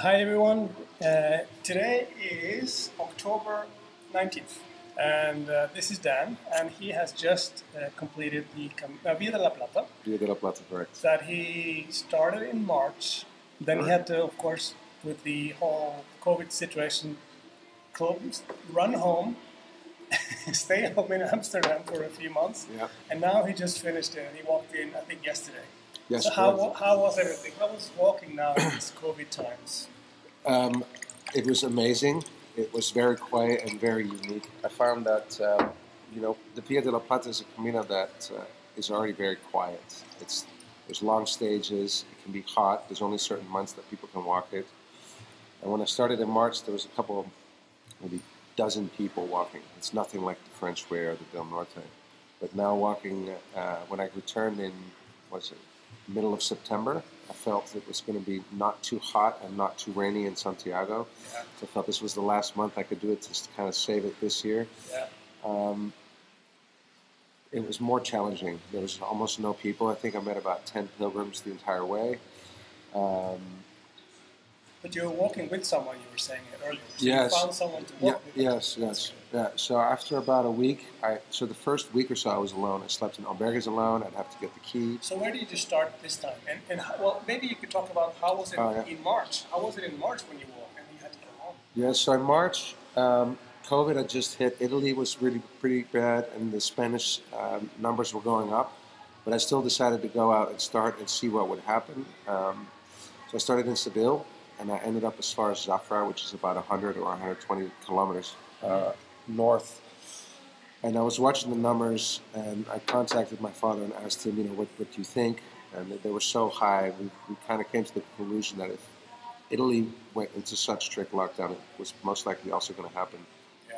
Hi everyone. Today is October 19th, and this is Dan, and he has just completed the Via de la Plata Via de la Plata, correct. that he started in March. Then he had to, of course, with the whole COVID situation, run home, stay home in Amsterdam for a few months, Yeah. and now he just finished it. And he walked in, I think, yesterday. Yes, So correct. how was everything? How was walking now in these COVID times? It was amazing. It was very quiet and very unique. I found that the Via de la Plata is a camino that is already very quiet. There's long stages. It can be hot. There's only certain months that people can walk it. And when I started in March, there was a couple, maybe dozen people walking. It's nothing like the French Way or the Del Norte. But now walking, when I returned in, was it middle of September, I felt it was going to be not too hot and not too rainy in Santiago. Yeah. So I felt this was the last month I could do it to kind of save it this year. Yeah. It was more challenging. There was almost no people. I think I met about 10 pilgrims the entire way. But you were walking with someone, you were saying it earlier. So Yes. you found someone to walk with. Yes. Yeah. So after about a week, so the first week or so I was alone. I slept in albergues alone. I'd have to get the key. So where did you start this time? And well, maybe you could talk about how was it in March? How was it in March when you walked and you had to go home? Yeah, so in March, COVID had just hit. Italy was really pretty bad, and the Spanish numbers were going up. But I still decided to go out and start and see what would happen. So I started in Seville, and I ended up as far as Zafra, which is about 100 or 120 kilometers north. And I was watching the numbers, and I contacted my father and asked him, what do you think? And they were so high, we kind of came to the conclusion that if Italy went into such strict lockdown, it was most likely also going to happen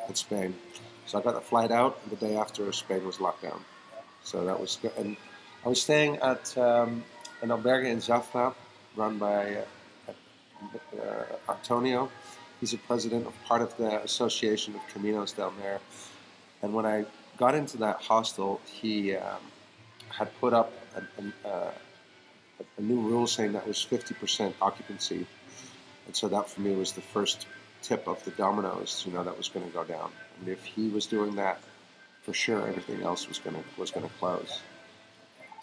in Spain. So I got a flight out, and the day after, Spain was locked down. So that was good. And I was staying at an albergue in Zafra, run by Antonio. He's a president of part of the Association of Caminos down there. And when I got into that hostel, he had put up a new rule saying that was 50% occupancy. And so that for me was the first tip of the dominoes, that was going to go down. And if he was doing that, for sure, everything else was going to close.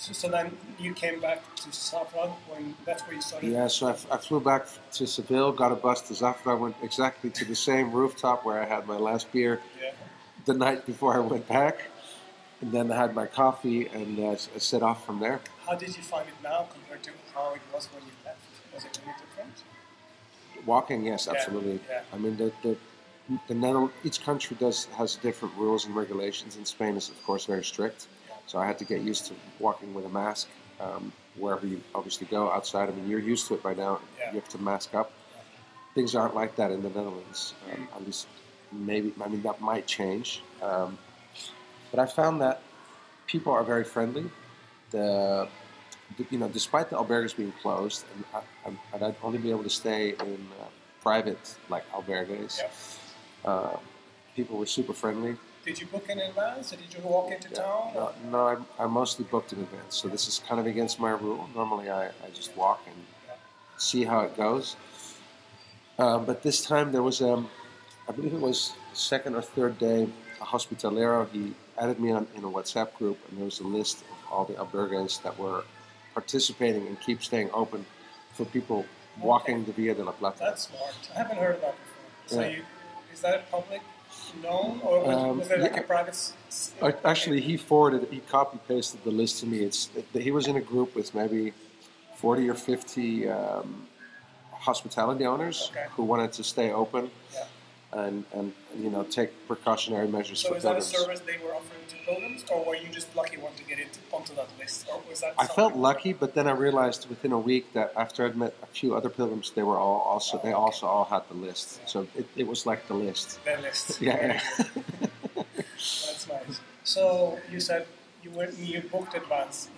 So then you came back to Zafra when that's where you started? Yeah, so I flew back to Seville, got a bus to Zafra, went exactly to the same rooftop where I had my last beer the night before I went back, and then I had my coffee and I set off from there. How did you find it now compared to how it was when you left? Was it really different? Walking, yes, absolutely. Yeah. I mean, each country has different rules and regulations, and Spain is, of course, very strict. So I had to get used to walking with a mask wherever you obviously go outside. I mean, you're used to it by now. Yeah. You have to mask up. Things aren't like that in the Netherlands. At least, maybe, I mean, that might change. But I found that people are very friendly. Despite the albergues being closed, and I'd only be able to stay in private, like albergues, people were super friendly. Did you book in advance, or did you walk into town? No, I mostly booked in advance. So this is kind of against my rule. Normally, I just walk and see how it goes. But this time there was, I believe it was the second or third day, a hospitalero. He added me in a WhatsApp group, and there was a list of all the albergues that were participating and keep staying open for people walking the Via de la Plata. That's smart. I haven't heard of that before. So is that a public known, or was it like a private? Actually, he copy-pasted the list to me. He was in a group with maybe 40 or 50 hospitality owners who wanted to stay open and take precautionary measures for pilgrims. So is that a service they were offering to pilgrims, or were you just lucky one to get onto that list? Or was that I felt lucky, but then I realized within a week that after I'd met a few other pilgrims, they also all had the list. So it was like the list. The list. Yeah. That's nice. So you said you booked in advance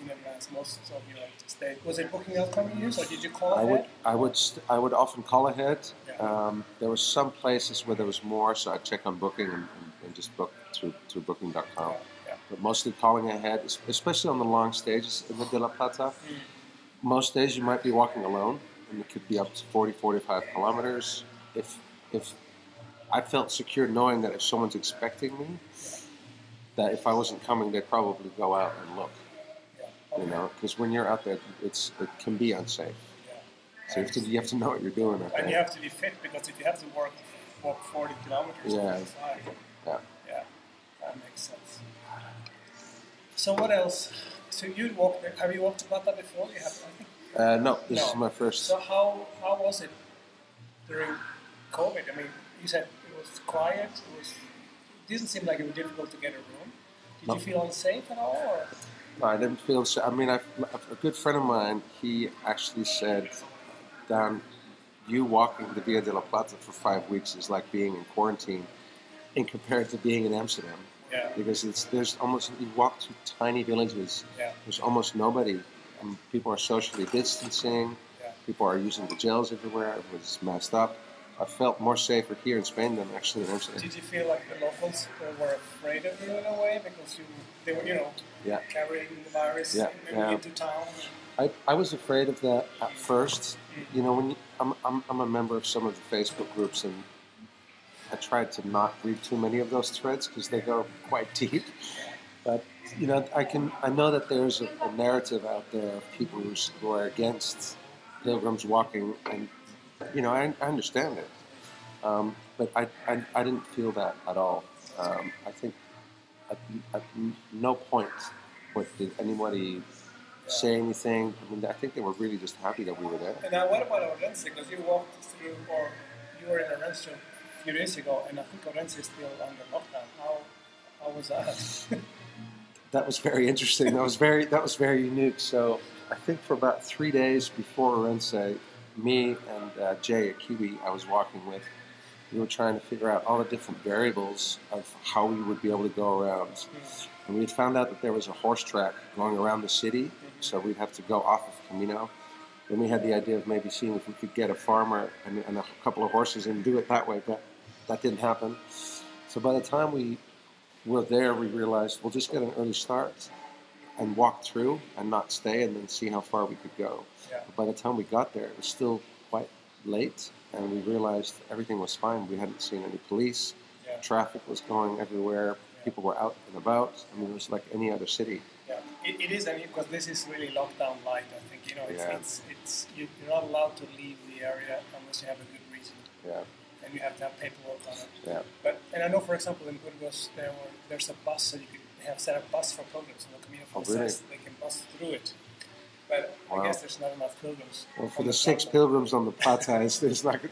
most of your stay. Was it Booking.com you used, or did you call ahead? I would often call ahead. Yeah. There were some places where there was more, so I'd check on Booking and just book through Booking.com. Yeah. But mostly calling ahead, especially on the long stages in the De La Plata. Most days you might be walking alone. and it could be up to 40, 45 kilometers. If I felt secure knowing that if someone's expecting me, that if I wasn't coming, they'd probably go out and look. Okay. You know, because when you're out there, it can be unsafe. So you have to know what you're doing. And you have to be fit, because if you have to walk 40 kilometers, Yeah. yeah, that makes sense. So what else? So you walked there. Have you walked to Plata before? You have, I think. No, this is my first. So how was it during COVID? I mean, you said it was quiet. It didn't seem like it was difficult to get a room. Did you feel unsafe at all? Or? No, I didn't feel so. I mean, a good friend of mine, he actually said, Daan, you walking the Via de la Plata for 5 weeks is like being in quarantine, in compared to being in Amsterdam. Yeah. Because there's almost, you walk through tiny villages. Yeah. There's almost nobody. People are socially distancing. Yeah. People are using the gels everywhere. Everyone's masked up. I felt more safer here in Spain than actually in Amsterdam. Did you feel like the locals were afraid of you in a way, because they were, carrying the virus into town? I was afraid of that at first. You know, when I'm a member of some of the Facebook groups, and I tried to not read too many of those threads because they go quite deep. But you know, I know that there's a narrative out there of people who are against pilgrims walking, and you know, I understand it. But I didn't feel that at all. I think at no point did anybody say anything. I mean, I think they were really just happy that we were there. And now, what about Orense? Because you walked through, or you were in Orense a few days ago, and I think Orense is still under lockdown. How was that? That was very interesting. That was very unique. So I think for about 3 days before Orense, me and Jay, a Kiwi I was walking with, we were trying to figure out all the different variables of how we would be able to go around. And we had found out that there was a horse track going around the city, so we'd have to go off of Camino. Then we had the idea of maybe seeing if we could get a farmer and a couple of horses and do it that way, but that didn't happen. So by the time we were there, we realized we'll just get an early start and walk through and not stay, and then see how far we could go. Yeah. But by the time we got there, it was still quite late, and we realized everything was fine. We hadn't seen any police. Yeah. Traffic was going everywhere. People were out and about. I mean, it was like any other city. Yeah, it is, because this is really lockdown light. I think it's you're not allowed to leave the area unless you have a good reason. Yeah. And you have to have paperwork on it. Yeah. And I know, for example, in Burgos there's a bus, so they have set up bus for pilgrims, and the Camino says they can bus through it. But I guess there's not enough pilgrims. Well, for the 6 pilgrims on the Plata, it's like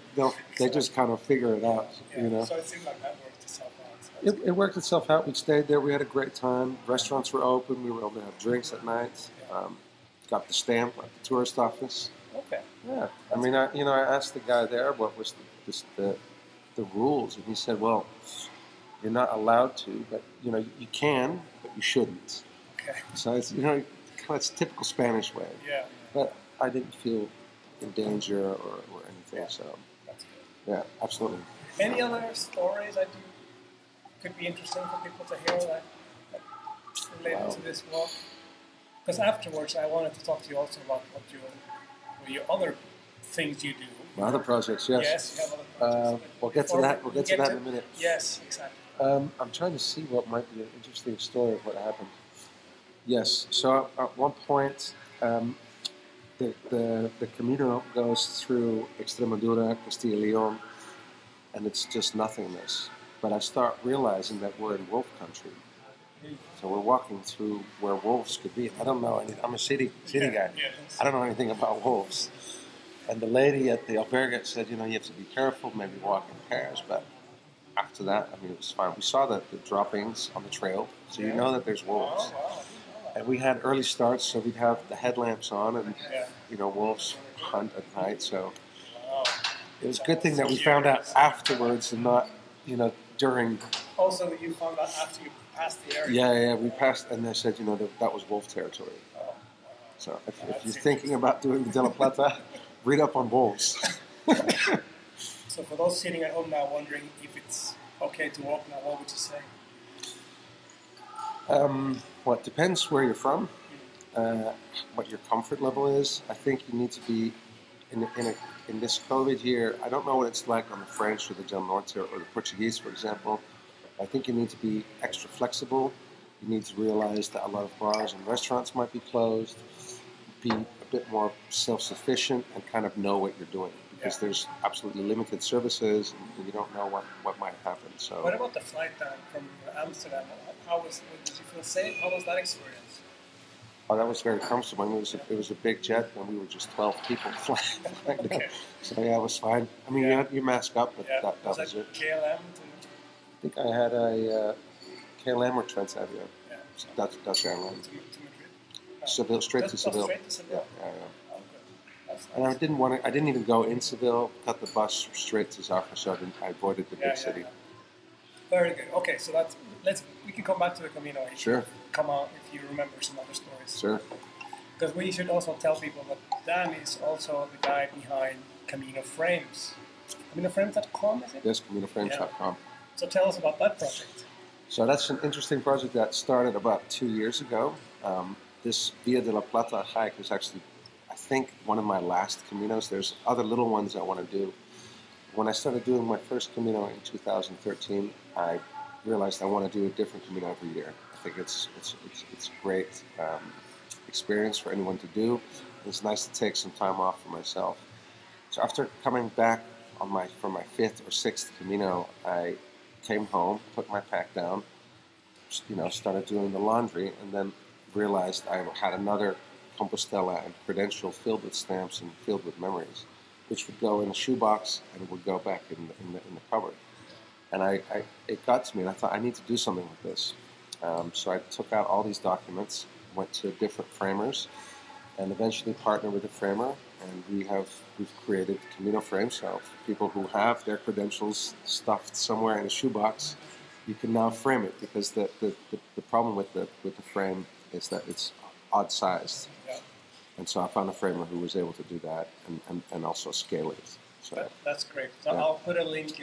they just kind of figure it out. Yeah. You know. So it seemed like that worked itself out. So It worked itself out. We stayed there. We had a great time. Restaurants were open. We were able to have drinks at night. Got the stamp at the tourist office. Okay. Yeah. I mean, I asked the guy there what was the rules, and he said, well, you're not allowed to, but you can, but you shouldn't. Okay. So it's typical Spanish way. Yeah. But I didn't feel in danger or anything. So that's good. Yeah, absolutely. Any other stories that could be interesting for people to hear that related to this walk? Because afterwards, I wanted to talk to you also about what your other things you do. My other projects, yes. Yes, you have other projects. We'll get to that. We'll get to that in a minute. Yes, exactly. I'm trying to see what might be an interesting story of what happened. Yes. So at one point, the Camino goes through Extremadura, Castilla y León, and it's just nothingness. But I start realizing that we're in wolf country. So we're walking through where wolves could be. I don't know anything. I'm a city guy. Yes. I don't know anything about wolves. And the lady at the albergue said, you have to be careful, maybe walk in pairs. But after that, I mean, it was fine. We saw the droppings on the trail, so you know that there's wolves. Oh, wow. And we had early starts, so we'd have the headlamps on, and wolves hunt at night. So it was a good thing that we found out afterwards, and not during. Also, you found out after you passed the area. Yeah, we passed, and they said that was wolf territory. Oh. So if you're thinking about doing the De La Plata, read up on wolves. So for those sitting at home now wondering if it's okay to walk now, what would you say? Well, it depends where you're from, what your comfort level is. I think you need to be in this COVID year, I don't know what it's like on the French or the Del Norte or the Portuguese, for example. I think you need to be extra flexible. You need to realize that a lot of bars and restaurants might be closed. Be a bit more self-sufficient and kind of know what you're doing, because there's absolutely limited services and you don't know what might happen. So, what about the flight down from Amsterdam? Did you feel safe? How was that experience? Oh, that was very comfortable. I mean, it was a big jet, and we were just 12 people flying. Okay. So yeah, it was fine. I mean, you mask up, but that was it. KLM? I think I had a KLM or Transavia. Yeah. So Dutch Airlines. To Madrid? No. Seville, straight to Seville. Straight to Seville? Yeah. Oh, good. That's And nice. I didn't even go in Seville. Cut the bus straight to Zagreb, so I avoided the big city. Very good. Okay, so we can come back to the Camino. Sure. Come out if you remember some other stories. Sure. Because we should also tell people that Dan is also the guy behind Camino Frames. CaminoFrames.com, is it? Yes, CaminoFrames.com. So tell us about that project. So that's an interesting project that started about 2 years ago. This Via de la Plata hike is actually, I think, one of my last Caminos. There's other little ones I want to do. When I started doing my first Camino in 2013, I realized I want to do a different Camino every year. I think it's a great experience for anyone to do. It's nice to take some time off for myself. So after coming back for my fifth or sixth Camino, I came home, put my pack down, started doing the laundry, and then realized I had another Compostela and credential filled with stamps and filled with memories, which would go in a shoebox and would go back in the cupboard. And it got to me, and I thought, I need to do something with this. So I took out all these documents, went to different framers, and eventually partnered with a framer. And we've created Camino Frames. So for people who have their credentials stuffed somewhere in a shoebox, you can now frame it, because the problem with the frame is that it's odd sized. Yeah. And so I found a framer who was able to do that and also scale it. So that's great. So I'll put a link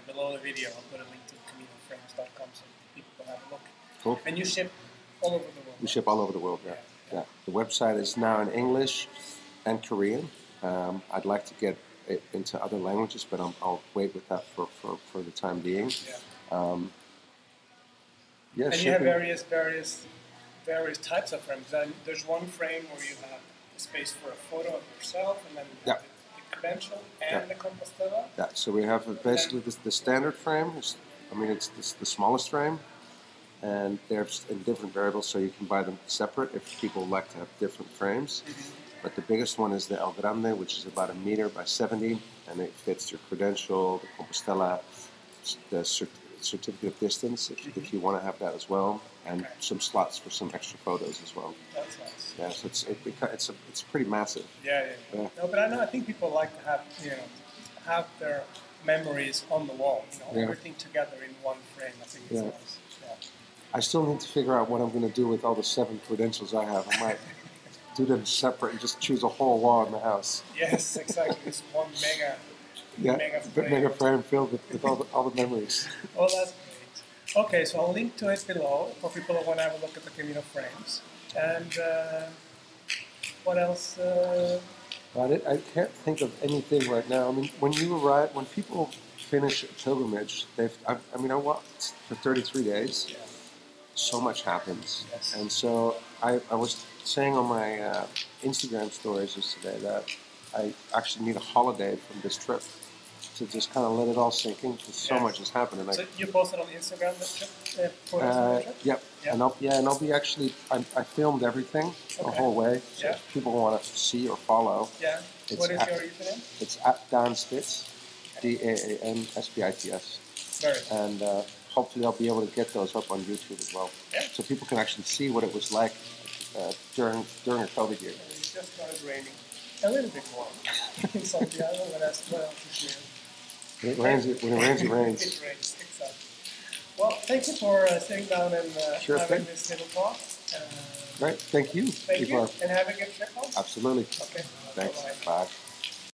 below the video. I'll put a link to CaminoFrames.com so people can have a look. Cool. And you ship all over the world. We ship all over the world, yeah. The website is now in English and Korean. I'd like to get it into other languages, but I'll wait with that for the time being. Yeah. And you have various types of frames. And there's one frame where you have a space for a photo of yourself, and then the credential and the Compostela. Yeah. So we have basically the standard frame. It's the smallest frame. And they're in different variables, so you can buy them separate if people like to have different frames. Mm-hmm. But the biggest one is the El Grande, which is about 1 meter by 70, and it fits your credential, the Compostela, the certificate of distance, if you want to have that as well, and some slots for some extra photos as well. That's nice. Yeah, so it's pretty massive. Yeah. No, but I think people like to have their memories on the wall. Everything together in one frame. I think it's nice. Yeah. I still need to figure out what I'm going to do with all the 7 credentials I have. I might do them separate and just choose a whole wall in the house. Yes, exactly. It's one mega frame filled with all the memories. Oh, that's great. Okay, so I'll link to it below for people who want to have a look at the Camino Frames. And what else? I can't think of anything right now. I mean, when people finish a pilgrimage, I walked for 33 days. Yeah. So much happens. Yes. And so I was saying on my Instagram stories yesterday that I actually need a holiday from this trip to just kind of let it all sink in, because so much has happened. And so you posted on Instagram the trip? Photos of the trip? Yep. Yeah. And I'll be actually, I filmed everything the whole way. So if people want to see or follow. Yeah. What is your username? It's at Daan Spits, DAAN SPITS. Very good. And hopefully I'll be able to get those up on YouTube as well. Yeah. So people can actually see what it was like during a COVID year. It just started raining. A little bit more in Santiago, but that's well this year. When it rains, it rains. It rains, exactly. Well, thank you for sitting down and having this little talk. Right, thank you. Thank you, and have a good trip home. Absolutely. Okay. Thanks. Bye-bye. Bye.